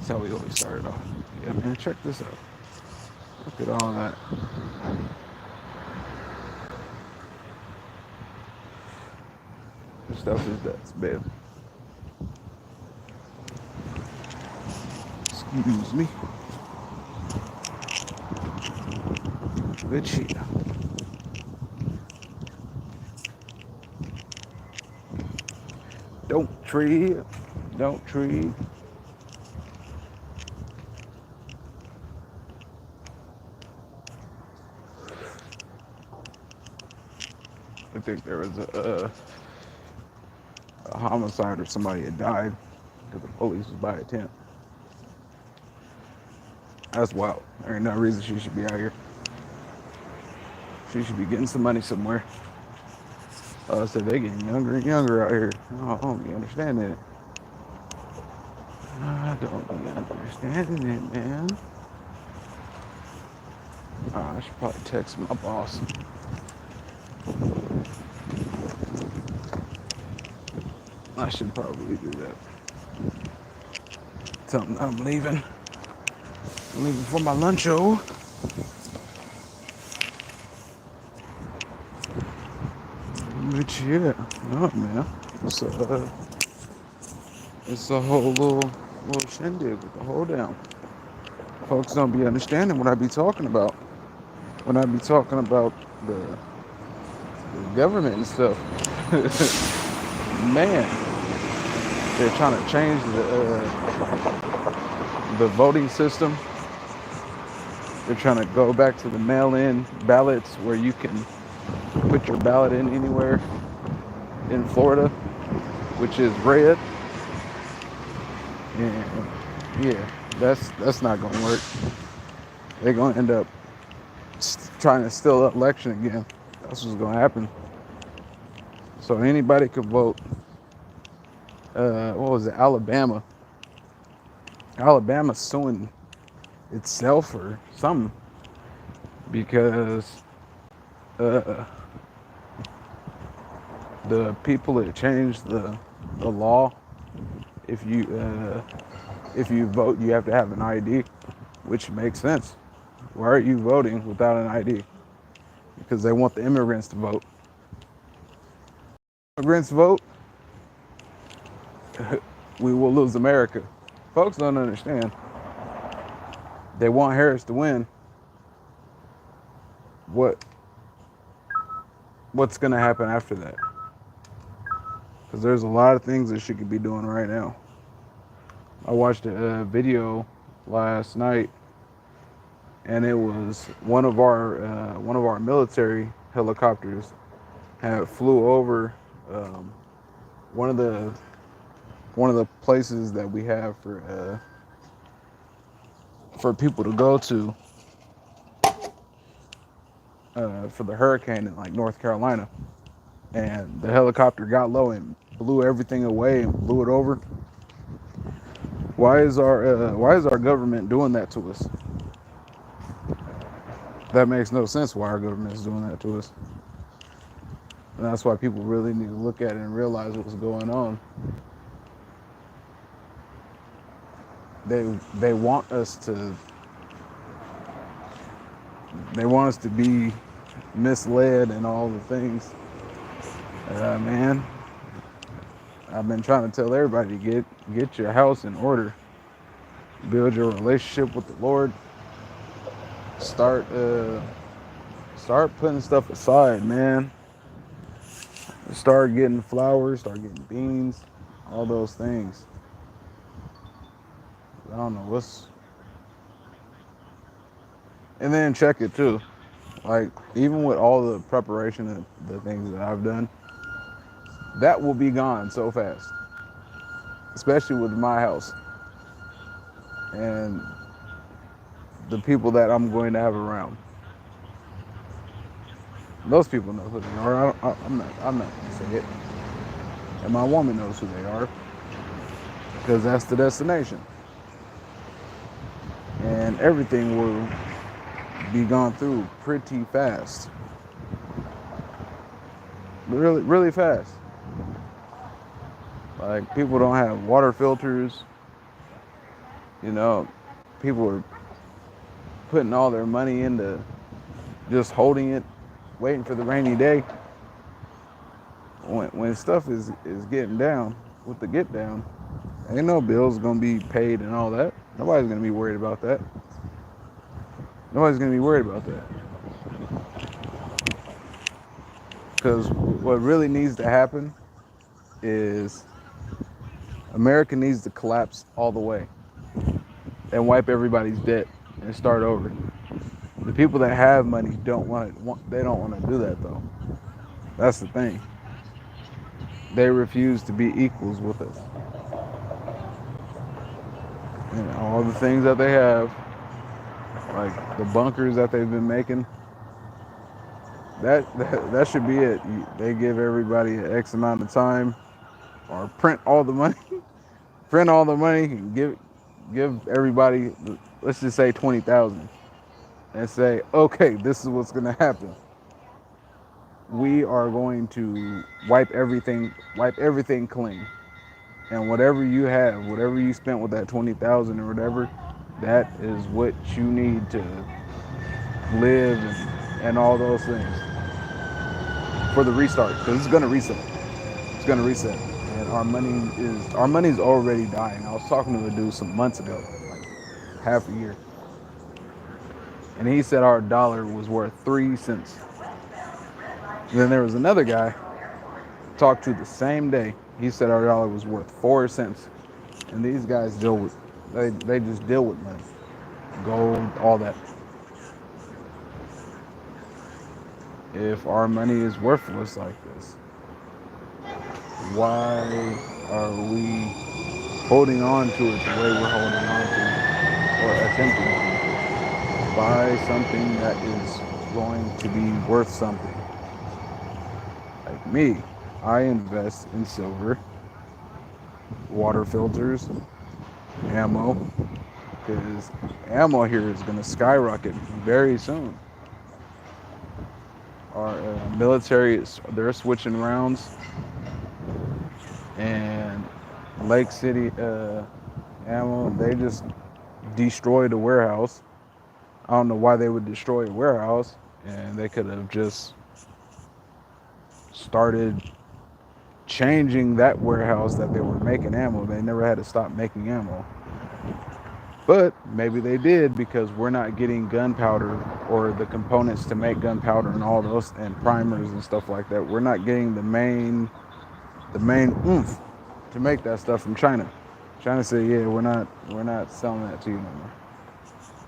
That's how we always started off. Yeah, man, check this out. Look at all that. What stuff is that, babe? Excuse me. Good shit. Don't trip. Don't trip. I think there was a homicide or somebody had died because the police was by a tent. That's wild. There ain't no reason she should be out here. She should be getting some money somewhere. I said they getting younger and younger out here. I don't be understanding it. I don't be understanding it, man. I should probably text my boss. I should probably do that. Tell them I'm leaving. I'm leaving for my luncho. But yeah, no man. It's it's a whole little shindig with the whole down. Folks don't be understanding what I be talking about. When I be talking about the government and stuff. Man, they're trying to change the voting system. They're trying to go back to the mail-in ballots where you can put your ballot in anywhere in Florida, which is red. And yeah, that's not gonna work. They're gonna end up trying to steal the election again. That's what's gonna happen. So anybody could vote. What was it? Alabama. Alabama's suing itself or something because uh, the people that changed the law. If you vote, you have to have an ID, which makes sense. Why are you voting without an ID? Because they want the immigrants to vote. Immigrants vote, we will lose America. Folks don't understand. They want Harris to win. What's going to happen after that? Because there's a lot of things that she could be doing right now. I watched a video last night, and it was one of our military helicopters had flew over one of the places that we have for people to go to for the hurricane in like North Carolina, and the helicopter got low and blew everything away and blew it over. Why is our government doing that to us? That makes no sense. Why our government is doing that to us, and that's why people really need to look at it and realize what's going on. They want us to be misled and all the things. Man, I've been trying to tell everybody to get your house in order, build your relationship with the Lord, start putting stuff aside, man. Start getting flowers, start getting beans, all those things. I don't know and then check it too. Like, even with all the preparation and the things that I've done, that will be gone so fast, especially with my house and the people that I'm going to have around. Those people know who they are. I'm not going to say it. And my woman knows who they are because that's the destination. And everything will be gone through pretty fast. Really, really fast. Like, people don't have water filters. You know, people are putting all their money into just holding it, waiting for the rainy day. When stuff is getting down with the get down, ain't no bills gonna be paid and all that. Nobody's gonna be worried about that. Nobody's gonna be worried about that. Because what really needs to happen is America needs to collapse all the way and wipe everybody's debt and start over. The people that have money don't want it. They don't want to do that though. That's the thing. They refuse to be equals with us. And all the things that they have, like the bunkers that they've been making, that should be it. They give everybody an X amount of time, or print all the money, print all the money, and give everybody, let's just say 20,000, and say, okay, this is what's gonna happen. We are going to wipe everything clean, and whatever you have, whatever you spent with that 20,000 or whatever, that is what you need to live and all those things for the restart, because it's gonna reset. It's gonna reset, and our money's already dying. I was talking to a dude some months ago, like half a year, and he said our dollar was worth 3 cents. And then there was another guy talked to the same day. He said our dollar was worth 4 cents, and these guys they just deal with money, gold, all that. If our money is worthless like this, why are we holding on to it the way we're holding on to it, or attempting to buy something that is going to be worth something? Like me, I invest in silver, water filters, ammo, because ammo here is going to skyrocket very soon. Our military, they're switching rounds, and Lake City ammo, they just destroyed a warehouse. I don't know why they would destroy a warehouse, and they could have just started changing that warehouse that they were making ammo. They never had to stop making ammo. But maybe they did, because we're not getting gunpowder or the components to make gunpowder and all those, and primers and stuff like that. We're not getting the main oomph to make that stuff from China. China said, yeah, we're not selling that to you no more.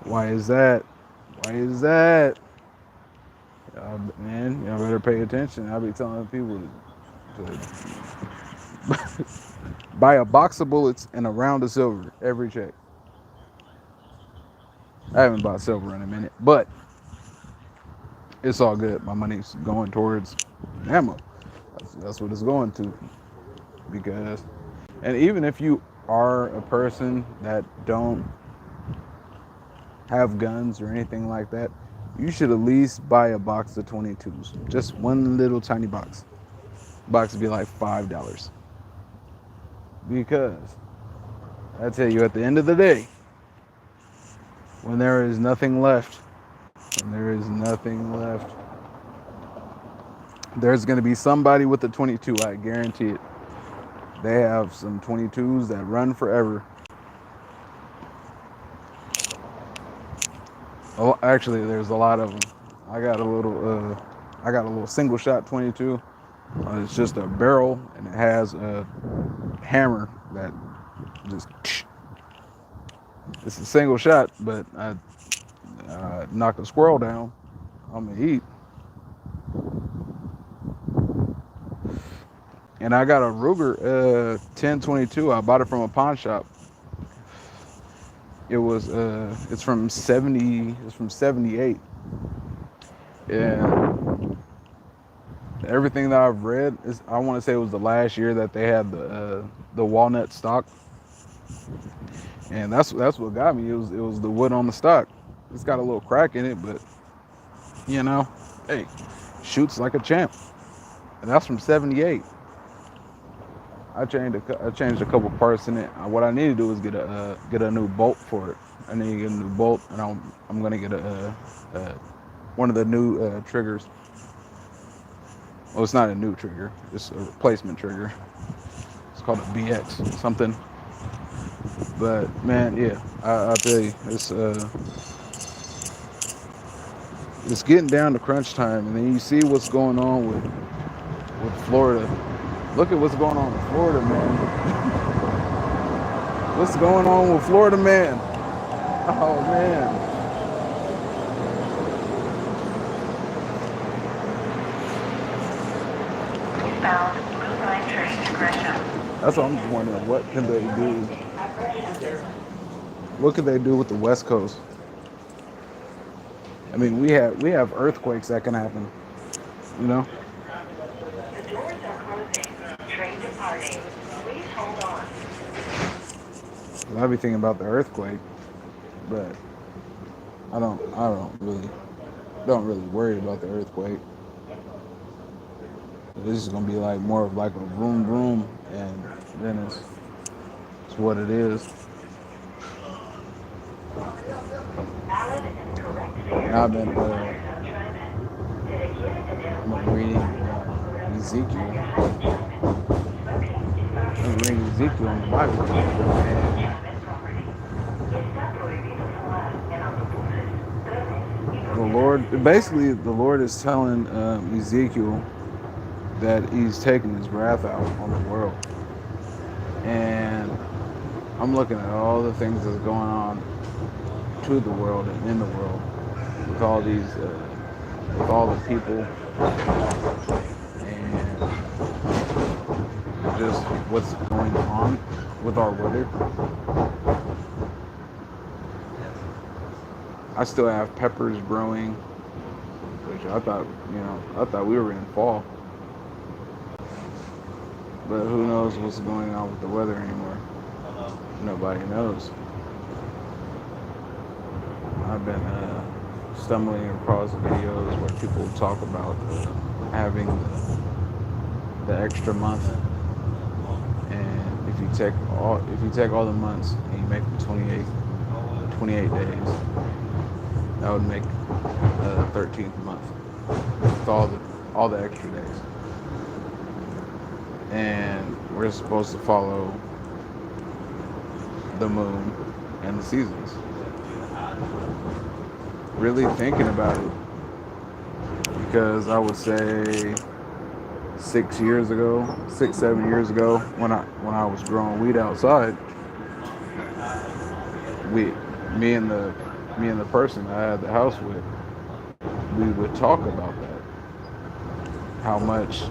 Why is that? Why is that? Man, y'all better pay attention. I'll be telling people to buy a box of bullets and a round of silver every check. I haven't bought silver in a minute, but it's all good. My money's going towards ammo. That's what it's going to. Because, and even if you are a person that don't have guns or anything like that, you should at least buy a box of 22s. Just one little tiny box. Box would be like $5. Because I tell you, at the end of the day, when there is nothing left, there's going to be somebody with a 22. I guarantee it. They have some 22s that run forever. Oh, actually, there's a lot of them. I got a little single shot 22. It's just a barrel, and it has a hammer that just. It's a single shot, but I knock a squirrel down, I'm gonna eat. And I got a Ruger 1022. I bought it from a pawn shop. It was it's from 78. And everything that I've read is, I want to say it was the last year that they had the walnut stock. And that's what got me. It was the wood on the stock. It's got a little crack in it, but you know, hey, shoots like a champ. And that's from 78. I changed a couple parts in it. What I need to do is get a new bolt for it. I need to get a new bolt, and I'm gonna get a one of the new triggers. Well, it's not a new trigger. It's a replacement trigger. It's called a BX something. But man, yeah, I'll tell you, it's getting down to crunch time, and then you see what's going on with Florida. Look at what's going on with Florida, man. What's going on with Florida, man? Oh man, Eastbound Blue Line train to Gresham. that's what I'm just wondering. What can they do? What could they do with the West Coast? I mean, we have earthquakes that can happen. You know, The doors are closing. Train departing. Please hold on. I'll be thinking about the earthquake, but I don't really worry about the earthquake. This is gonna be like more of like a vroom vroom, and then it's what it is. Valid and correct And fare. I've been Dedicated I've been reading Ezekiel. I've been reading Ezekiel in the Bible, and the Lord is telling Ezekiel that He's taking His wrath out on the world, and I'm looking at all the things that's going on to the world and in the world with all with all the people, and just what's going on with our weather. I still have peppers growing, which I thought we were in fall, but who knows what's going on with the weather anymore? Nobody knows. I've been stumbling across videos where people talk about having the extra month, and if you take all the months and you make them 28 days, that would make the 13th month with all the extra days. And we're supposed to follow the moon and the seasons. Really thinking about it, because I would say 7 years ago, when I was growing weed outside, we me and the person I had the house with, we would talk about that. How much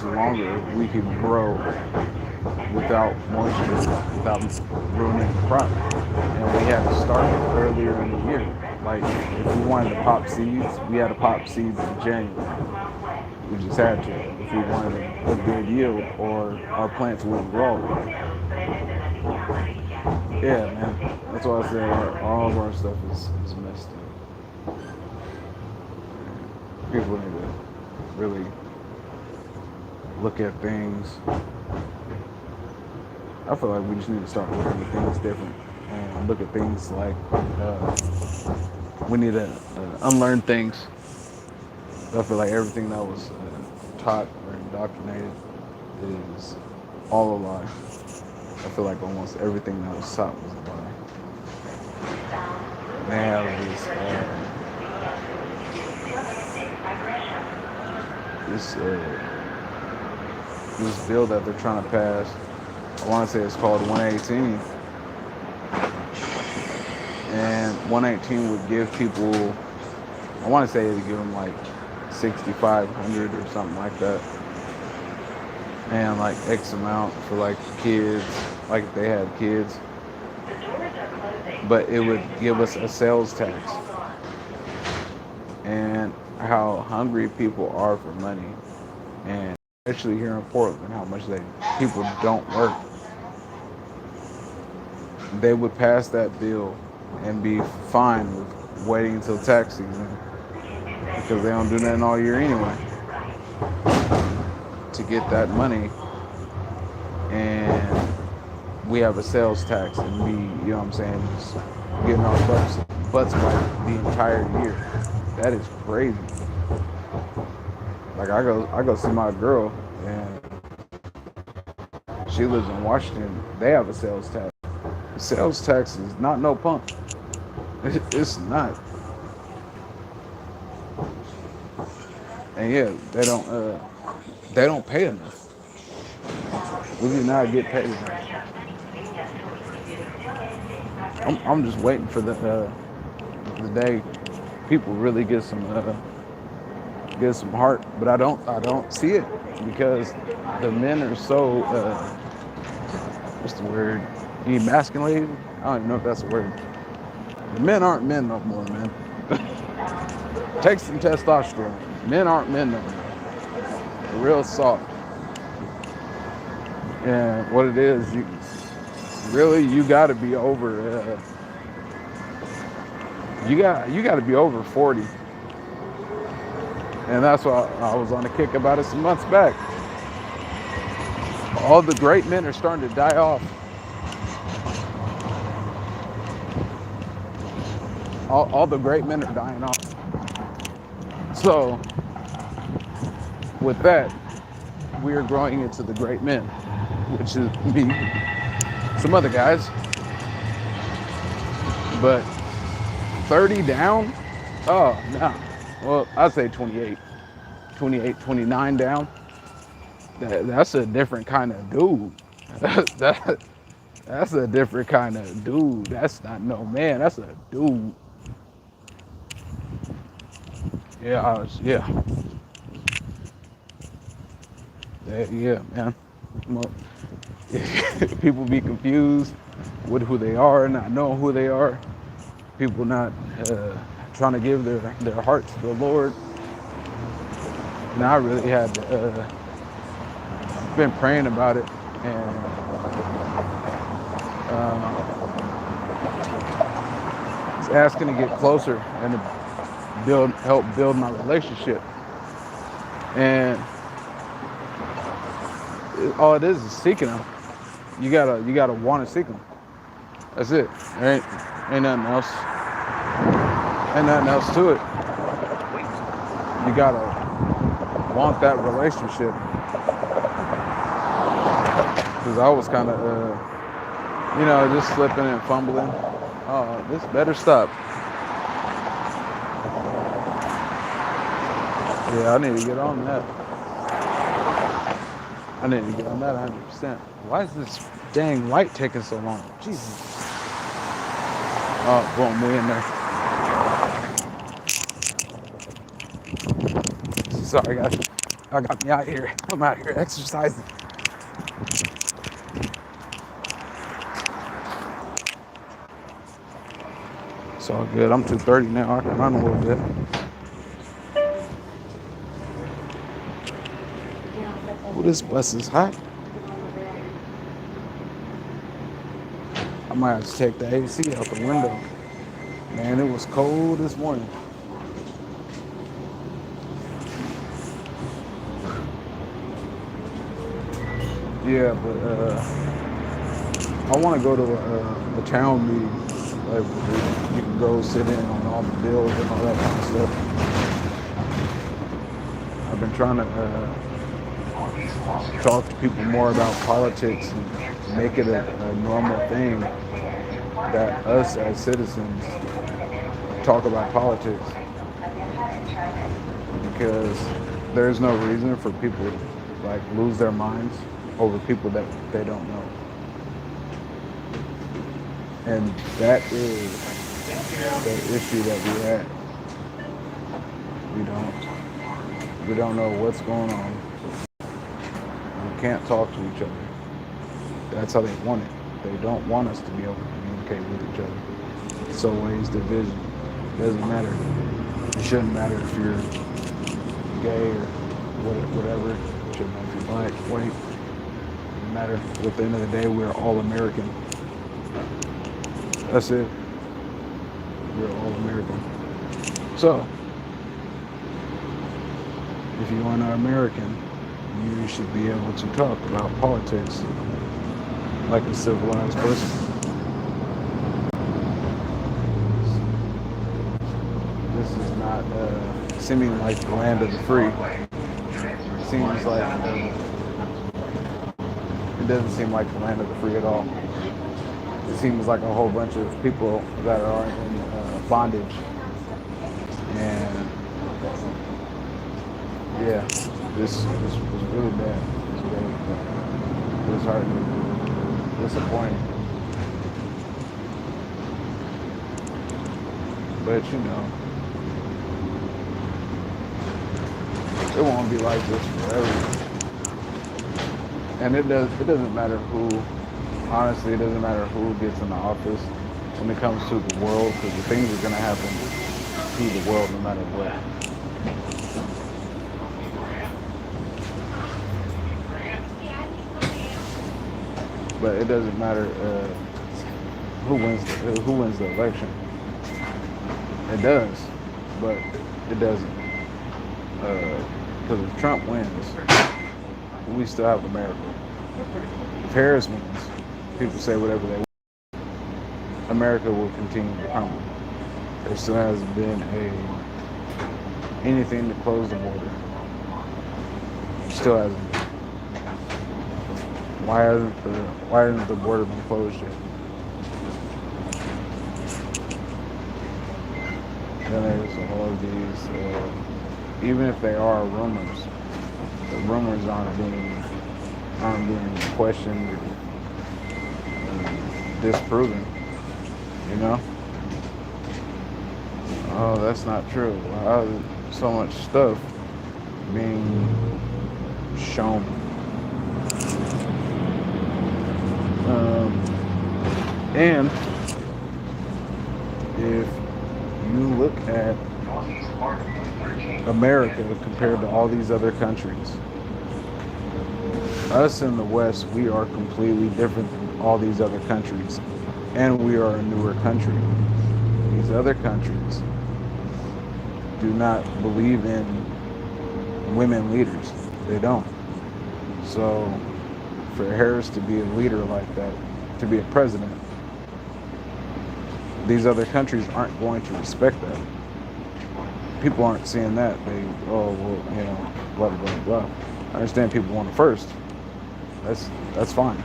longer we could grow without moisture, without ruining the crop. And we had to start earlier in the year. Like, if we wanted to pop seeds, we had to pop seeds in January. We just had to. If we wanted a good yield, or our plants wouldn't grow. Yeah, man. That's why I said all of our stuff is messed up. People need to really look at things. I feel like we just need to start looking at things different, and look at things like we need to unlearn things. I feel like everything that was taught or indoctrinated is all a lie. I feel like almost everything that was taught was a lie. They have this bill that they're trying to pass. I want to say it's called 118, and 118 would give people. I want to say it would give them like 6,500 or something like that, and like X amount for like kids, like if they had kids. But it would give us a sales tax, and how hungry people are for money, and especially here in Portland, how much people don't work. They would pass that bill and be fine with waiting until tax season, because they don't do nothing all year anyway, to get that money, and we have a sales tax, and we, you know what I'm saying, just getting our butts wiped the entire year. That is crazy. Like I go see my girl, and she lives in Washington. They have a sales tax. The sales tax is not no punk. It's not. And yeah, they don't pay enough. We do not get paid enough. I'm just waiting for the day people really get some heart, but I don't see it because the men are so what's the word? Emasculated? I don't even know if that's a word. The men aren't men no more, man. Take some testosterone. Men aren't men no more. They're real soft. And what it is, you got to be over. You got to be over 40. And that's why I was on a kick about it some months back. All the great men are starting to die off. All the great men are dying off. So, with that, we are growing into the great men, which is me, some other guys. But 30 down? Oh, no. Well, I'd say 28, 29 down. That's a different kind of dude. That's a different kind of dude. That's not no man. That's a dude. Yeah. Yeah, man. Well, people be confused with who they are, not knowing who they are. People not trying to give their heart to the Lord. And I really had been praying about it, and was asking to get closer and to help build my relationship. And all it is seeking them. You gotta want to seek them. That's it. There ain't nothing else. Ain't nothing else to it. You gotta want that relationship. Because I was kind of, just slipping and fumbling. Oh, this better stop. Yeah, I need to get on that. I need to get on that 100%. Why is this dang light taking so long? Jesus. Oh, boom, we in there. Sorry, guys. I got me out here. I'm out here exercising. It's all good. I'm 230 now. I can run a little bit. Ooh, this bus is hot. I might have to take the AC out the window. Man, it was cold this morning. Yeah, but I want to go to a town meeting. Like, you can go sit in on all the bills and all that kind of stuff. I've been trying to talk to people more about politics and make it a normal thing that us as citizens talk about politics, because there's no reason for people to like lose their minds over people that they don't know. And that is the issue that we have. We don't know what's going on. We can't talk to each other. That's how they want it. They don't want us to be able to communicate with each other. It's always division. It doesn't matter. It shouldn't matter if you're gay or whatever. It shouldn't matter if you're black, white. It doesn't matter. At the end of the day, we're all American. That's it. We're all American. So, if you are not American, you should be able to talk about politics like a civilized person. This is not seeming like the land of the free. It seems like it doesn't seem like the land of the free at all. It seems like a whole bunch of people that are in bondage. And yeah, this was really bad. It was really bad. It was hard, disappointing. But you know, it won't be like this forever. And it doesn't matter who, honestly, it doesn't matter who gets in the office when it comes to the world, because the things are going to happen to the world no matter what. But it doesn't matter who wins the election. It does, but it doesn't. Because if Trump wins, we still have America. If Harris wins, people say whatever they want. America will continue to crumble. There still hasn't been anything to close the border. Still hasn't been. Why hasn't the border been closed yet? Then there's all of these, even if they are rumors, the rumors aren't being questioned or disproven. You know? Oh, that's not true. Wow, so much stuff being shown. And if you look at America compared to all these other countries, us in the West, we are completely different than all these other countries. And we are a newer country. These other countries do not believe in women leaders. They don't. So for Harris to be a leader like that, to be a president, these other countries aren't going to respect that. People aren't seeing that. Oh, well, you know, blah, blah, blah, blah. I understand people want it first. That's fine.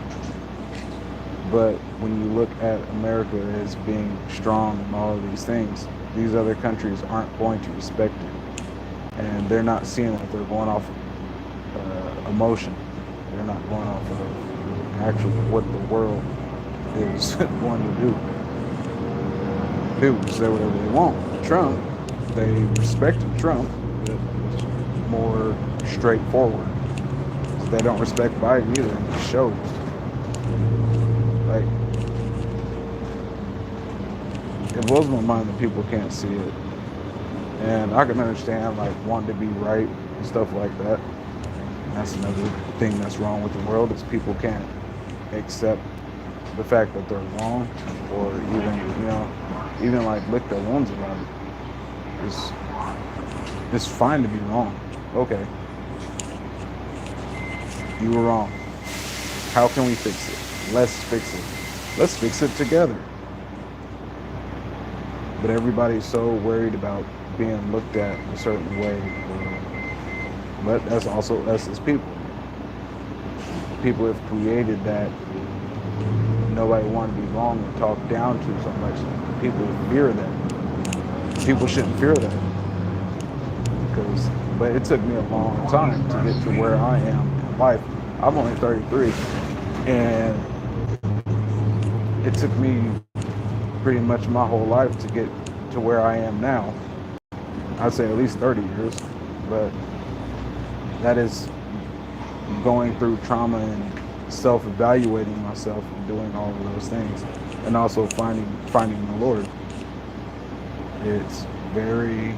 But when you look at America as being strong and all of these things, these other countries aren't going to respect it. And they're not seeing that. They're going off emotion. They're not going off of actually what the world is going to do. People say whatever they want. Trump, they respected Trump, but it's more straightforward. So they don't respect Biden either, and it shows. Like, it blows my mind that people can't see it. And I can understand, like, wanting to be right and stuff like that. And that's another thing that's wrong with the world, is people can't accept the fact that they're wrong, or even, you know, even like lick their wounds about it. It's fine to be wrong. Okay. You were wrong. How can we fix it? Let's fix it. Let's fix it together. But everybody's so worried about being looked at a certain way. But that's also us as people. People have created that nobody wanted to be wrong and talked down to so much. People fear that. People shouldn't fear that. But it took me a long time to get to where I am in life. I'm only 33, and it took me pretty much my whole life to get to where I am now. I'd say at least 30 years, but that is going through trauma and self-evaluating myself and doing all of those things, and also finding the Lord. It's very,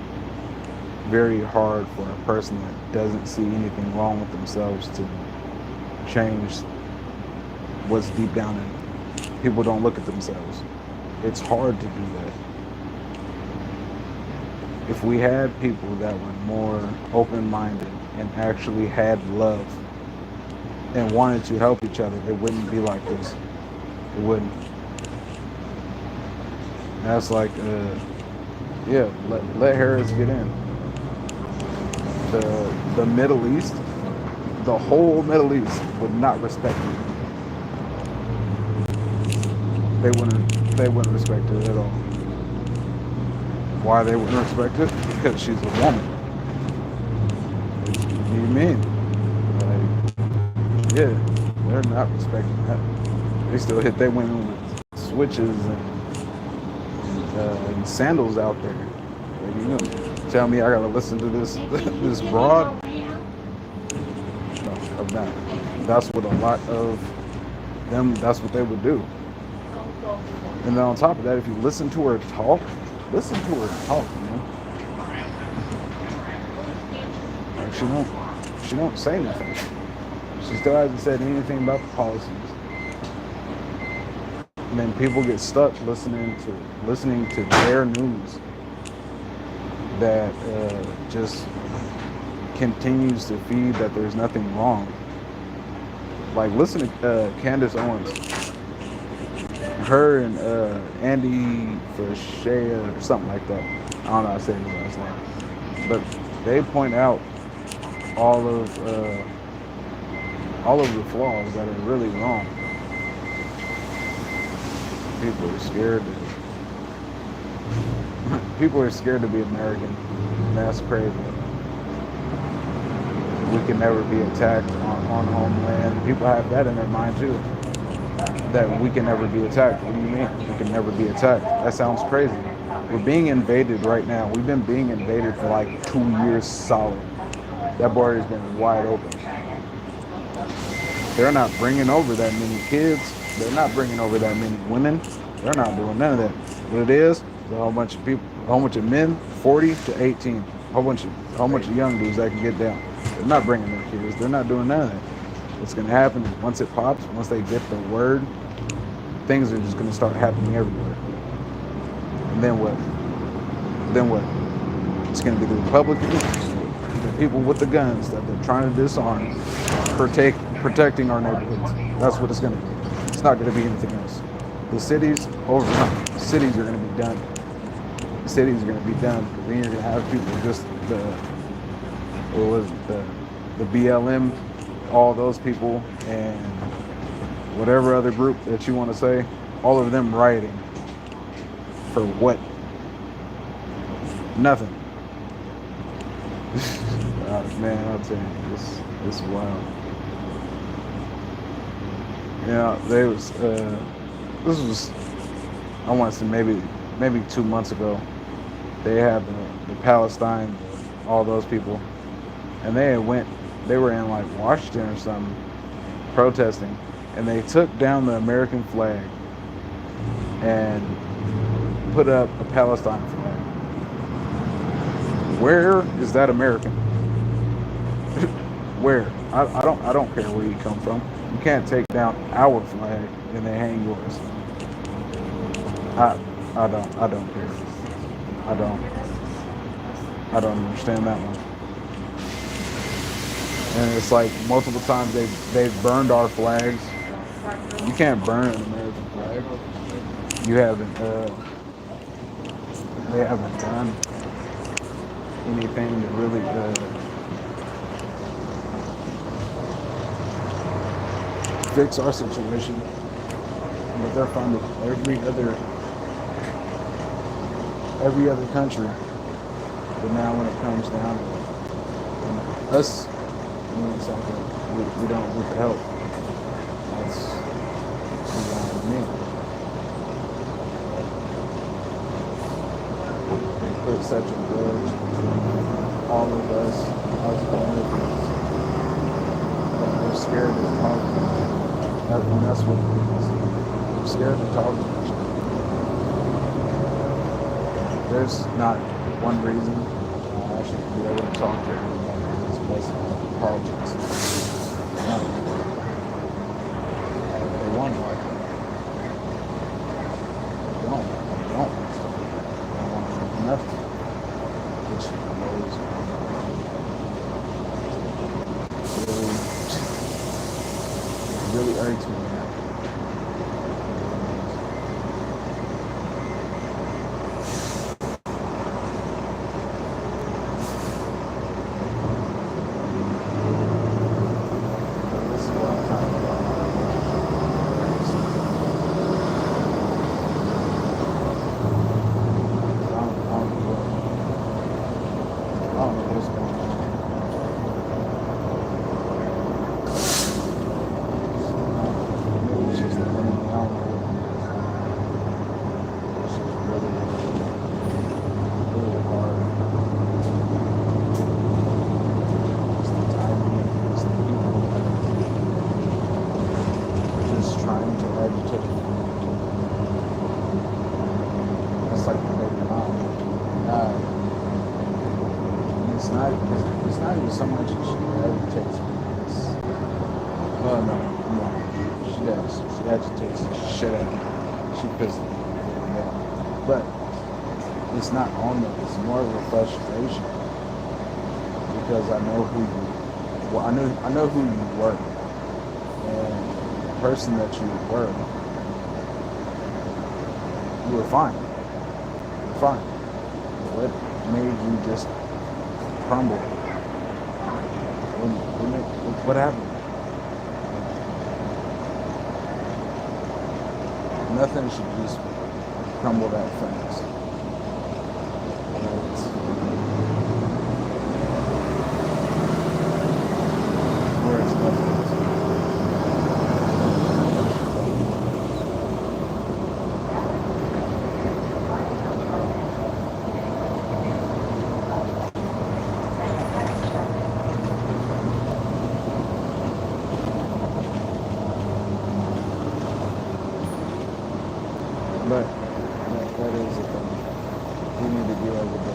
very hard for a person that doesn't see anything wrong with themselves to change what's deep down in them. People don't look at themselves. It's hard to do that. If we had people that were more open-minded and actually had love and wanted to help each other, it wouldn't be like this. It wouldn't. That's like, yeah, let Harris get in. The Middle East, the whole Middle East would not respect it. They wouldn't respect it at all. Why they wouldn't respect it? Because she's a woman. What do you mean? Like, yeah, they're not respecting that. They still hit their women with switches and sandals out there. Like, you know, tell me I gotta listen to this this broad? No, I'm not. That's what a lot of them. That's what they would do. And then on top of that, if you listen to her talk, man. Like she don't say nothing. She still hasn't said anything about the policies. And then people get stuck listening to their news that just continues to feed that there's nothing wrong. Like listen to Candace Owens. Her and Andy Fashea or something like that. I don't know how to say his last name. But they point out all of the flaws that are really wrong. People are scared to be American. And that's crazy. We can never be attacked on homeland. People have that in their mind too. That we can never be attacked. What do you mean? We can never be attacked. That sounds crazy. We're being invaded right now. We've been being invaded for like 2 years solid. That border has been wide open. They're not bringing over that many kids. They're not bringing over that many women. They're not doing none of that. What it is a whole bunch of people, a whole bunch of men, 40 to 18, a whole bunch of young dudes that can get down. They're not bringing their kids. They're not doing none of that. What's going to happen is once it pops, once they get the word, things are just going to start happening everywhere. And then what? It's going to be the Republicans, the people with the guns that they're trying to disarm, protecting our neighborhoods. That's what it's going to be. It's not going to be anything else. The cities, cities are going to be done. Cities are going to be done. Then you're going to have people just the BLM, all those people, and whatever other group that you want to say, all of them rioting for what? Nothing. Man, I'll tell you, it's wild. Yeah, this was, I want to say maybe 2 months ago. They had the Palestine, all those people, and they were in like Washington or something, protesting, and they took down the American flag and put up a Palestine flag. Where is that American? Where? I don't care where you come from. You can't take down our flag and they hang yours. I don't care. I don't understand that one. And it's like multiple times they've burned our flags. You can't burn an American flag. You haven't they haven't done anything to really fix our situation. But they're funding every other country. But now when it comes down to us doing something, we don't get the help. That's beyond me. They put such a grudge between all of us Americans that we're scared to talk about it. And that's what it is. We're scared to talk about it. There's not one reason I should be able to talk to everybody in this place about politics. None. They want to. They don't. They don't want nothing. Which blows really It's not even so much that she agitates me. Oh no, no, she does. She agitates the shit out of me. She pisses me off. But it's not on them. It's more of a frustration because I know who you. Well, I know who you were, and the person that you were fine. You were fine. What made you just crumble? What happened? Nothing should just crumble that fast. Where it's nothing. But that is a thing. We need to be able to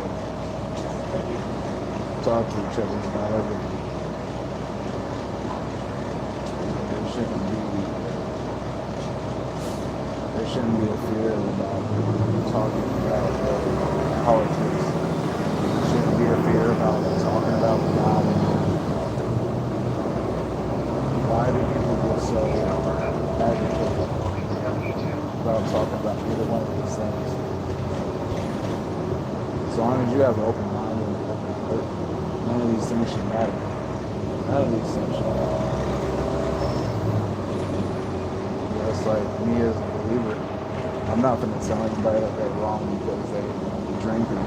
talk to each other about everything. There shouldn't be a fear about talking about politics. There shouldn't be a fear about talking about God. Why do people get so agitated about talking about either one of these things? As long as you have an open mind and an open heart, none of these things should matter. None of these things should matter. It's like me as a believer, I'm not going to tell anybody that they're wrong because they drink or,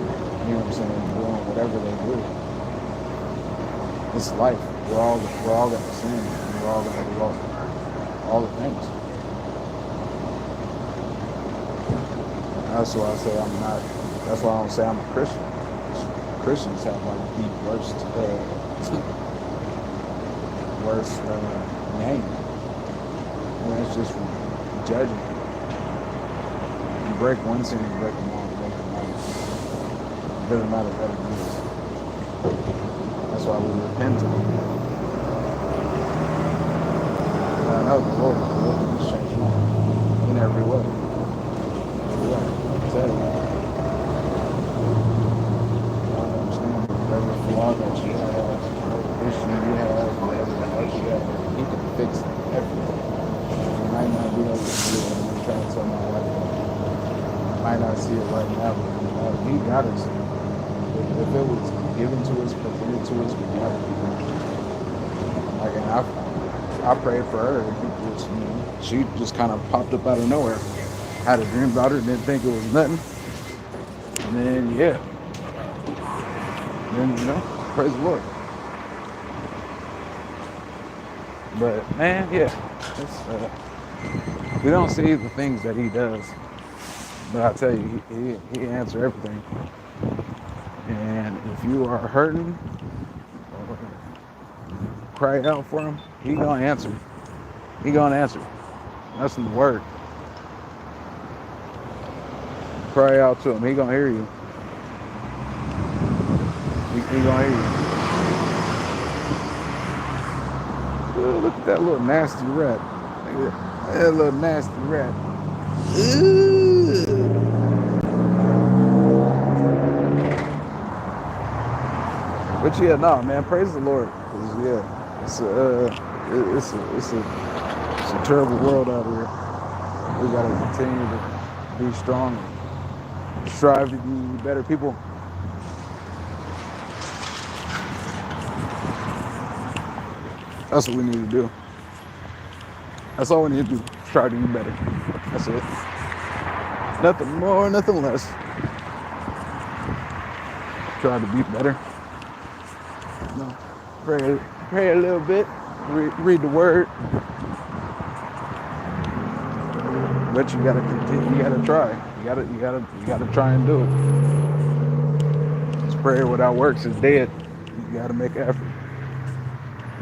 you know what I'm saying, doing whatever they do. It's life. We're all going to sin. And we're all going to do all the things. That's why I say I'm not. That's why I don't say I'm a Christian. Christians have like the worst name. And it's just judging. You break one sin, you break them all, you break them all. It doesn't matter what it is. That's why we repent to Him. And I know the Lord will change me in every way. I tell you. I understand whatever flaw that you have, whatever issue you have, whatever hurt you have, He can fix everything. You might not be able to see it. I'm trying to tell my wife that. You might not see it right now, but He got us. If it was given to us, presented to us, we got it. Like, and I prayed for her. She just kind of popped up out of nowhere. Had a dream about her, didn't think it was nothing. And then, yeah. Then, praise the Lord. But, man, yeah. We don't see the things that He does. But I tell you, He answers everything. And if you are hurting, or cry out for Him, He gonna answer. He gonna answer. That's in the Word. Cry out to Him. He gonna hear you. He gonna hear you. Ooh, look at that little nasty rat. That little nasty rat. Ooh. But yeah, no, man, praise the Lord. 'Cause, yeah, it's a terrible world out here. We gotta continue to be strong and strive to be better people. That's what we need to do. That's all we need to do. Try to be better. That's it. Nothing more, nothing less. Try to be better. No. Pray a little bit. Read the Word. But you gotta continue. You gotta try. You gotta try and do it. This prayer without works is dead. You gotta make an effort.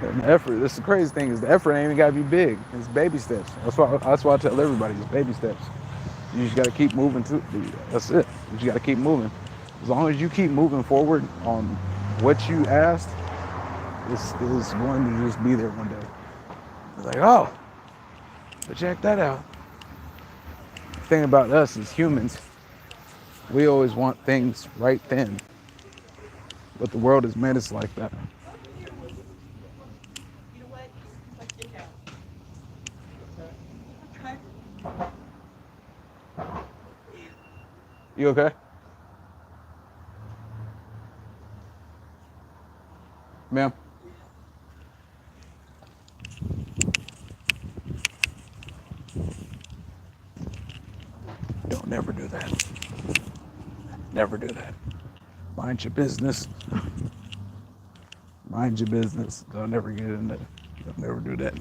And the effort. This is the crazy thing is the effort ain't even gotta be big. It's baby steps. That's why I tell everybody it's baby steps. You just gotta keep moving. That's it. You just gotta keep moving. As long as you keep moving forward on what you asked is going to just be there one day. It's like, oh, but check that out. The thing about us as humans, we always want things right then, but the world has made us like that. You okay? Ma'am? Don't never do that. Never do that. Mind your business. Mind your business. Don't ever get in that. Don't never do that.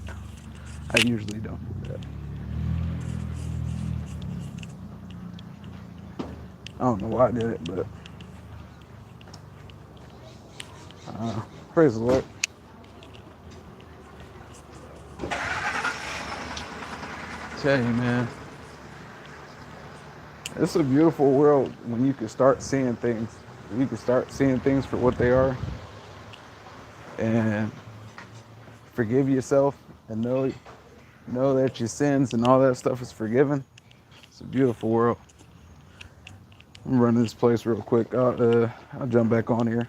I usually don't do that. I don't know why I did it, but praise the Lord. Tell you, man, it's a beautiful world when you can start seeing things. You can start seeing things for what they are, and forgive yourself, and know that your sins and all that stuff is forgiven. It's a beautiful world. I'm running this place real quick. I'll jump back on here.